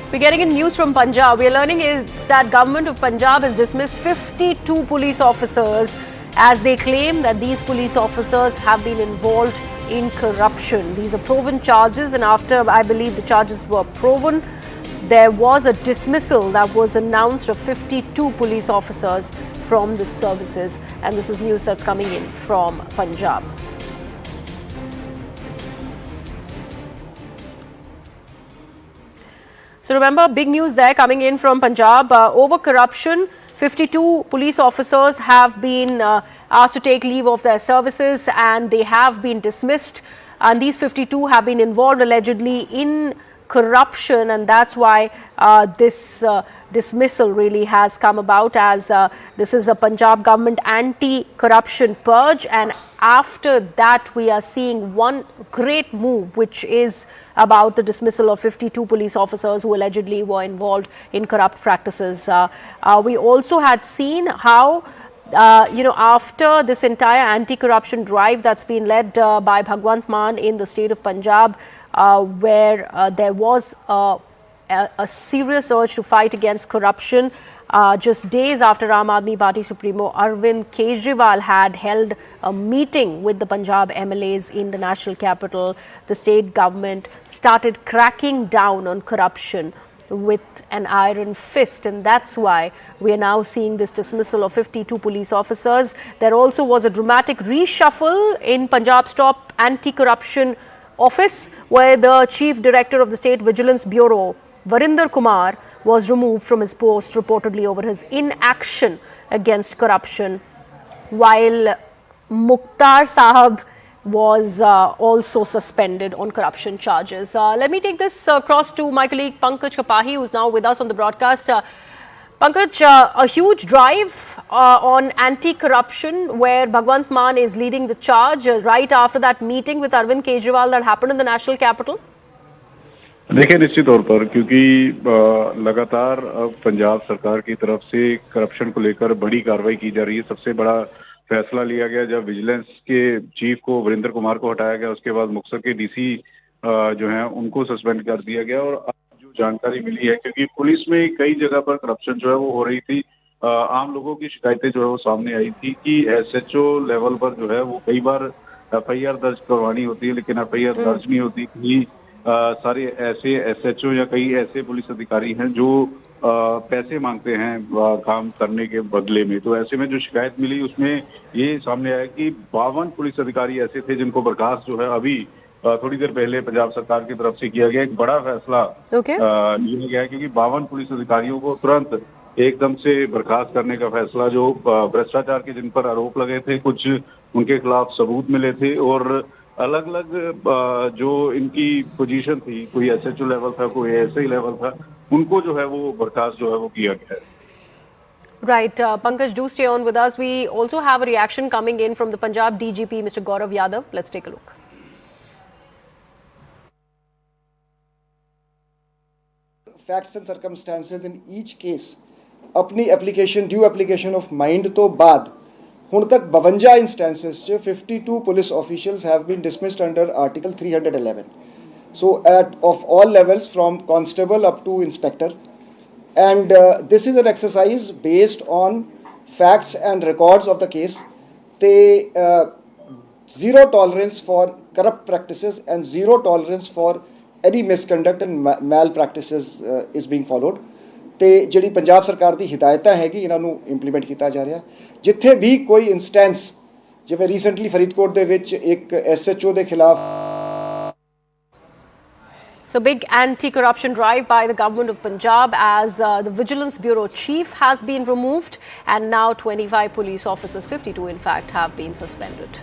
We're getting in news from Punjab. We're learning is that government of Punjab has dismissed 52 police officers as they claim that these police officers have been involved in corruption. These are proven charges, and after I believe the charges were proven, there was a dismissal that was announced of 52 police officers from the services. And this is news that's coming in from Punjab. So remember, big news there coming in from Punjab. Over corruption, 52 police officers have been asked to take leave of their services, and they have been dismissed. And these 52 have been involved allegedly in corruption, and that's why this dismissal really has come about, as this is a Punjab government anti-corruption purge. And after that, we are seeing one great move, which is about the dismissal of 52 police officers who allegedly were involved in corrupt practices. We also had seen how after this entire anti-corruption drive that's been led by Bhagwant Mann in the state of Punjab, where there was a serious urge to fight against corruption. Just days after Aam Aadmi Party Supremo Arvind Kejriwal had held a meeting with the Punjab MLAs in the national capital, the state government started cracking down on corruption with an iron fist, and that's why we are now seeing this dismissal of 52 police officers. There also was a dramatic reshuffle in Punjab's top anti-corruption office, where the Chief Director of the State Vigilance Bureau, Varinder Kumar, was removed from his post reportedly over his inaction against corruption, while Mukhtar Sahab was also suspended on corruption charges. Let me take this across to my colleague Pankaj Kapahi, who is now with us on the broadcast. Pankaj, a huge drive on anti-corruption where Bhagwant Mann is leading the charge right after that meeting with Arvind Kejriwal that happened in the national capital. देखिए, निश्चित तौर पर क्योंकि लगातार पंजाब सरकार की तरफ से करप्शन को लेकर बड़ी कार्रवाई की जा रही है। सबसे बड़ा फैसला लिया गया जब विजिलेंस के चीफ को वरिंदर कुमार को हटाया गया, उसके बाद मुक्तसर के डीसी जो हैं उनको सस्पेंड कर दिया गया। और अब जो जानकारी मिली है, क्योंकि पुलिस में कई जगह पर करप्शन जो है वो हो रही थी, आम लोगों की शिकायतें जो है वो सामने आई थी कि SHO लेवल पर जो है वो कई बार FIR दर्ज करवानी होती है, लेकिन FIR दर्ज नहीं होती। कि सारे ऐसे SHO या कई ऐसे पुलिस अधिकारी हैं जो पैसे मांगते हैं काम करने के बदले में। तो ऐसे में जो शिकायत मिली उसमें ये सामने आया कि 52 पुलिस अधिकारी ऐसे थे जिनको बर्खास्त जो है अभी थोड़ी देर पहले पंजाब सरकार की तरफ से किया गया। एक बड़ा फैसला लिया गया है, क्योंकि 52 पुलिस अधिकारियों को तुरंत एकदम से बर्खास्त करने का फैसला, जो भ्रष्टाचार के जिन पर आरोप लगे थे, कुछ उनके खिलाफ सबूत मिले थे और अलग अलग जो इनकी पोजीशन थी, कोई SHO लेवल था, कोई SI लेवल था, उनको जो है वो बर्खास्त जो है वो किया गया है। Right, Pankaj, do stay on with us. We also have a reaction coming in from the Punjab DGP, Mr. Gaurav Yadav. Let's take a look. Facts and circumstances in each case, अपनी application due application of mind तो बाद ਹੁਣ तक 52 instances 52 police officials have been dismissed under Article 311. So of all levels from constable up to inspector, and this is an exercise based on facts and records of the case. They zero tolerance for corrupt practices and zero tolerance for any misconduct and malpractices is being followed. ਤੇ ਜਿਹੜੀ ਪੰਜਾਬ ਸਰਕਾਰ ਦੀ ਹਿਦਾਇਤਾਂ ਹੈਗੀ ਇਹਨਾਂ ਨੂੰ implement ਕੀਤਾ ਜਾ ਰਿਹਾ। ਜਿੱਥੇ ਵੀ ਕੋਈ ਇਨਸਟੈਂਸ, ਜਿਵੇਂ ਰੀਸੈਂਟਲੀ ਫਰੀਦਕੋਟ ਦੇ ਵਿੱਚ ਇੱਕ SHO ਦੇ ਖਿਲਾਫ So big anti-corruption drive by the government of Punjab, as the Vigilance Bureau chief has been removed, and now 25 police officers, 52 in fact, have been suspended.